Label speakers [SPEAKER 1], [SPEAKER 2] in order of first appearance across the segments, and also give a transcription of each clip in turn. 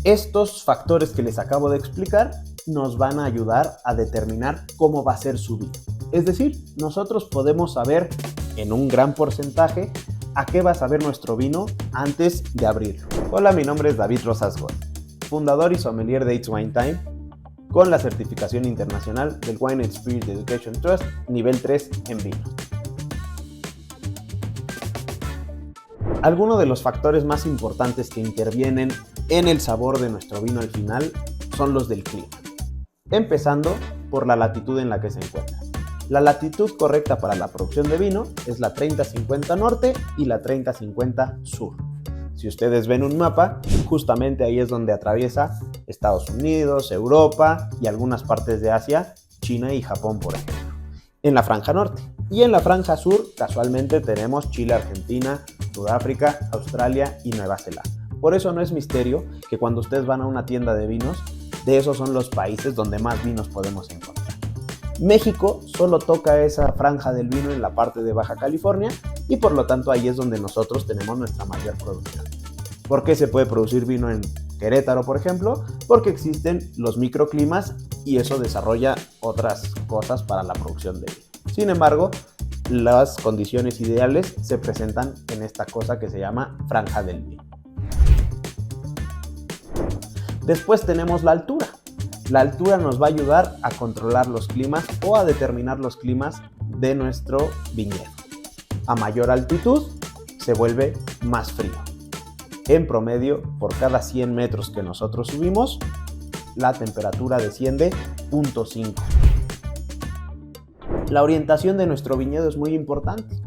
[SPEAKER 1] Estos factores que les acabo de explicar nos van a ayudar a determinar cómo va a ser su vino. Es decir, nosotros podemos saber en un gran porcentaje a qué va a saber nuestro vino antes de abrirlo. Hola, mi nombre es David Rosas Gómez, fundador y sommelier de It's Wine Time, con la certificación internacional del Wine and Spirit Education Trust nivel 3 en vino. Algunos de los factores más importantes que intervienen en el sabor de nuestro vino al final son los del clima, empezando por la latitud en la que se encuentra. La latitud correcta para la producción de vino es la 30-50 norte y la 30-50 sur. Si ustedes ven un mapa, justamente ahí es donde atraviesa Estados Unidos, Europa y algunas partes de Asia, China y Japón, por ejemplo, en la franja norte. Y en la franja sur, casualmente, tenemos Chile, Argentina, Sudáfrica, Australia y Nueva Zelanda. Por eso no es misterio que cuando ustedes van a una tienda de vinos, de esos son los países donde más vinos podemos encontrar. México solo toca esa franja del vino en la parte de Baja California y por lo tanto ahí es donde nosotros tenemos nuestra mayor producción. ¿Por qué se puede producir vino en Querétaro, por ejemplo? Porque existen los microclimas y eso desarrolla otras cosas para la producción de vino. Sin embargo, las condiciones ideales se presentan en esta cosa que se llama franja del vino. Después tenemos la altura. La altura nos va a ayudar a controlar los climas o a determinar los climas de nuestro viñedo. A mayor altitud se vuelve más frío. En promedio, por cada 100 metros que nosotros subimos, la temperatura desciende 0.5. La orientación de nuestro viñedo es muy importante.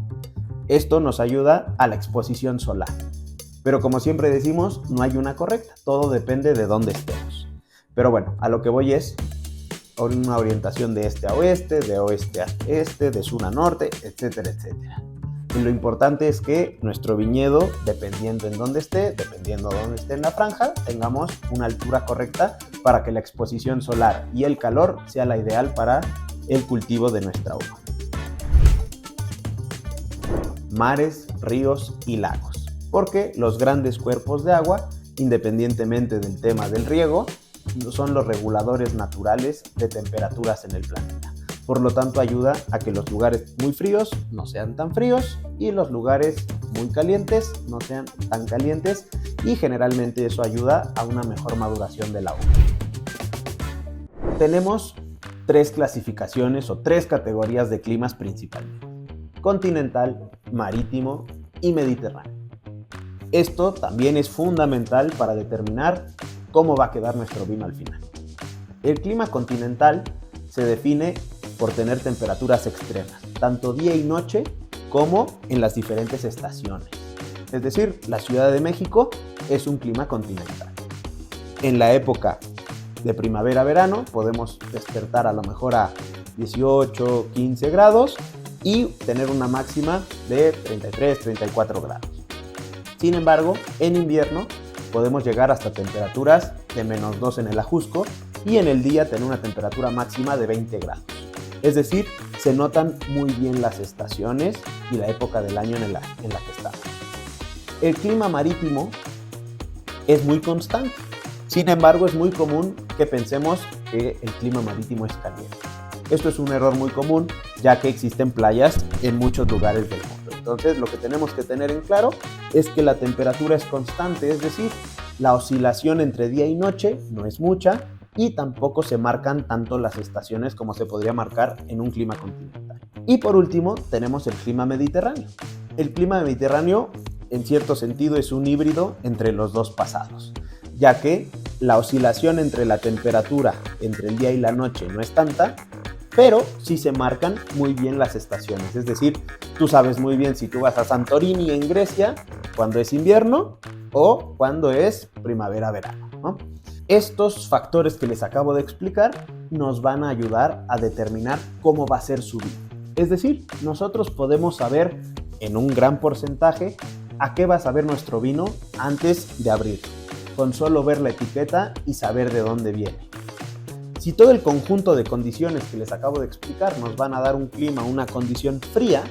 [SPEAKER 1] Esto nos ayuda a la exposición solar. Pero como siempre decimos, no hay una correcta, todo depende de dónde estemos. Pero bueno, a lo que voy es una orientación de este a oeste, de oeste a este, de sur a norte, etcétera, etcétera. Y lo importante es que nuestro viñedo, dependiendo en dónde esté, dependiendo de dónde esté en la franja, tengamos una altura correcta para que la exposición solar y el calor sea la ideal para el cultivo de nuestra uva. Mares, ríos y lagos, porque los grandes cuerpos de agua, independientemente del tema del riego, son los reguladores naturales de temperaturas en el planeta. Por lo tanto, ayuda a que los lugares muy fríos no sean tan fríos y los lugares muy calientes no sean tan calientes y generalmente eso ayuda a una mejor maduración de la uva. Tenemos tres clasificaciones o tres categorías de climas principalmente: continental, marítimo y mediterráneo. Esto también es fundamental para determinar cómo va a quedar nuestro vino al final. El clima continental se define por tener temperaturas extremas, tanto día y noche como en las diferentes estaciones. Es decir, la Ciudad de México es un clima continental. En la época de primavera-verano podemos despertar a lo mejor a 18, 15 grados y tener una máxima de 33, 34 grados. Sin embargo, en invierno podemos llegar hasta temperaturas de -2 en el Ajusco y en el día tener una temperatura máxima de 20 grados. Es decir, se notan muy bien las estaciones y la época del año en la que estamos. El clima marítimo es muy constante. Sin embargo, es muy común que pensemos que el clima marítimo es caliente. Esto es un error muy común, ya que existen playas en muchos lugares del mundo. Entonces, lo que tenemos que tener en claro es que la temperatura es constante, es decir, la oscilación entre día y noche no es mucha y tampoco se marcan tanto las estaciones como se podría marcar en un clima continental. Y por último, tenemos el clima mediterráneo. El clima mediterráneo, en cierto sentido, es un híbrido entre los dos pasados, ya que la oscilación entre la temperatura entre el día y la noche no es tanta, pero sí se marcan muy bien las estaciones. Es decir, tú sabes muy bien si tú vas a Santorini en Grecia, cuando es invierno o cuando es primavera-verano, ¿no? Estos factores que les acabo de explicar nos van a ayudar a determinar cómo va a ser su vino. Es decir, nosotros podemos saber en un gran porcentaje a qué va a saber nuestro vino antes de abrirlo, con solo ver la etiqueta y saber de dónde viene. Si todo el conjunto de condiciones que les acabo de explicar nos van a dar un clima, una condición fría,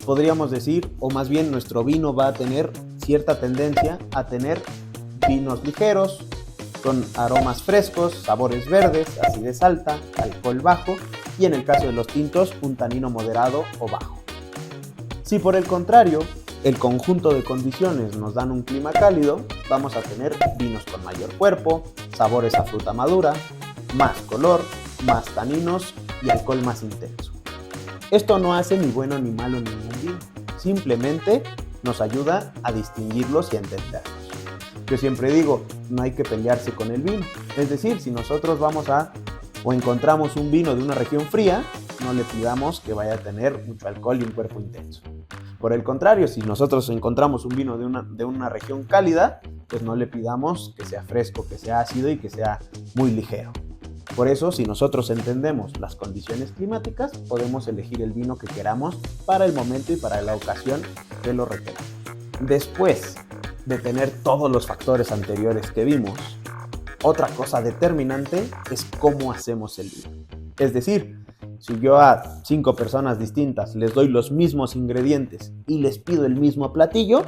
[SPEAKER 1] podríamos decir, o más bien nuestro vino va a tener cierta tendencia a tener vinos ligeros, son aromas frescos, sabores verdes, acidez alta, alcohol bajo y en el caso de los tintos, un tanino moderado o bajo. Si por el contrario, el conjunto de condiciones nos dan un clima cálido, vamos a tener vinos con mayor cuerpo, sabores a fruta madura, más color, más taninos y alcohol más intenso. Esto no hace ni bueno ni malo ningún vino, simplemente nos ayuda a distinguirlos y a entenderlos. Yo siempre digo, no hay que pelearse con el vino, es decir, si nosotros vamos o encontramos un vino de una región fría, no le pidamos que vaya a tener mucho alcohol y un cuerpo intenso. Por el contrario, si nosotros encontramos un vino de una región cálida, pues no le pidamos que sea fresco, que sea ácido y que sea muy ligero. Por eso, si nosotros entendemos las condiciones climáticas, podemos elegir el vino que queramos para el momento y para la ocasión que lo requeramos. Después de tener todos los factores anteriores que vimos, otra cosa determinante es cómo hacemos el vino. Es decir, si yo a 5 personas distintas les doy los mismos ingredientes y les pido el mismo platillo,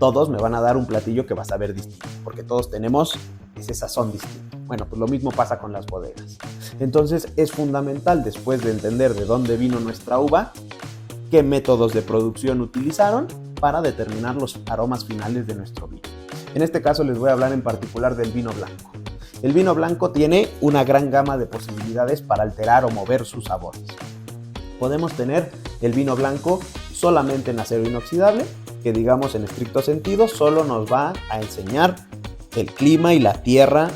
[SPEAKER 1] todos me van a dar un platillo que va a saber distinto, porque todos tenemos ese sazón distinto. Bueno, pues lo mismo pasa con las bodegas. Entonces es fundamental, después de entender de dónde vino nuestra uva, qué métodos de producción utilizaron para determinar los aromas finales de nuestro vino. En este caso les voy a hablar en particular del vino blanco. El vino blanco tiene una gran gama de posibilidades para alterar o mover sus sabores. Podemos tener el vino blanco solamente en acero inoxidable, que digamos en estricto sentido solo nos va a enseñar el clima y la tierra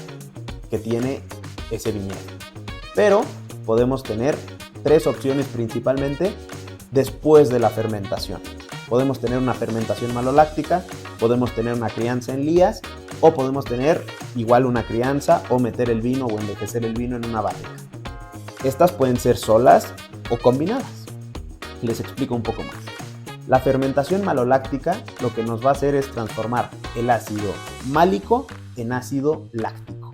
[SPEAKER 1] que tiene ese viñedo. Pero podemos tener 3 opciones principalmente después de la fermentación. Podemos tener una fermentación maloláctica, podemos tener una crianza en lías o podemos tener igual una crianza o meter el vino o envejecer el vino en una barrica. Estas pueden ser solas o combinadas. Les explico un poco más. La fermentación maloláctica lo que nos va a hacer es transformar el ácido málico en ácido láctico.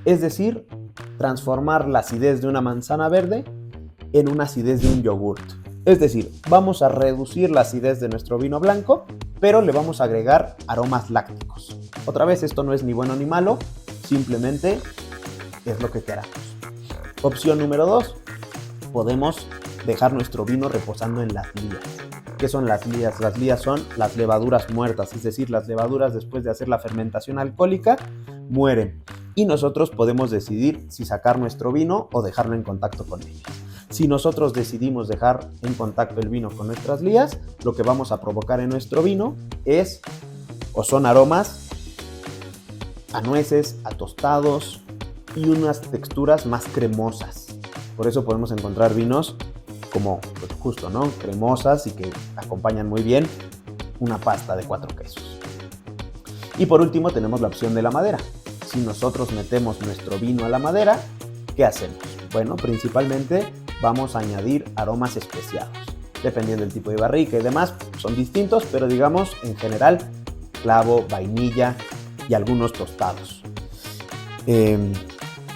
[SPEAKER 1] Es decir, transformar la acidez de una manzana verde en una acidez de un yogurt. Es decir, vamos a reducir la acidez de nuestro vino blanco, pero le vamos a agregar aromas lácticos. Otra vez, esto no es ni bueno ni malo, simplemente es lo que queramos. Opción número 2, podemos dejar nuestro vino reposando en las lías. ¿Qué son las lías? Las lías son las levaduras muertas, es decir, las levaduras después de hacer la fermentación alcohólica mueren y nosotros podemos decidir si sacar nuestro vino o dejarlo en contacto con ellas. Si nosotros decidimos dejar en contacto el vino con nuestras lías, lo que vamos a provocar en nuestro vino son aromas a nueces, a tostados y unas texturas más cremosas. Por eso podemos encontrar vinos como justo, ¿no? Cremosas y que acompañan muy bien una pasta de 4 quesos. Y por último tenemos la opción de la madera. Si nosotros metemos nuestro vino a la madera, ¿qué hacemos? Bueno, principalmente vamos a añadir aromas especiados. Dependiendo del tipo de barrica y demás, son distintos, pero digamos en general clavo, vainilla y algunos tostados.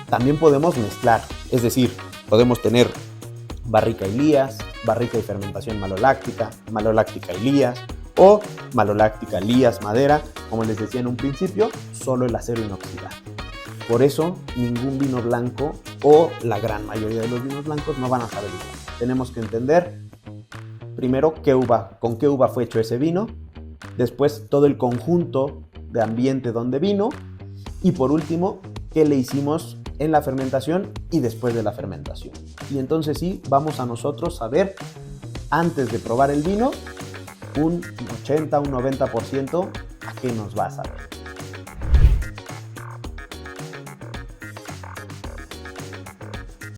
[SPEAKER 1] También podemos mezclar, es decir, podemos tener barrica y lías, barrica y fermentación maloláctica, maloláctica y lías, o maloláctica, lías, madera, como les decía en un principio, solo el acero inoxidable. Por eso, ningún vino blanco o la gran mayoría de los vinos blancos no van a saber igual. Tenemos que entender primero con qué uva fue hecho ese vino, después todo el conjunto de ambiente donde vino y por último, qué le hicimos en la fermentación y después de la fermentación. Y entonces sí, vamos a nosotros saber, antes de probar el vino, un 80, un 90% a qué nos va a saber.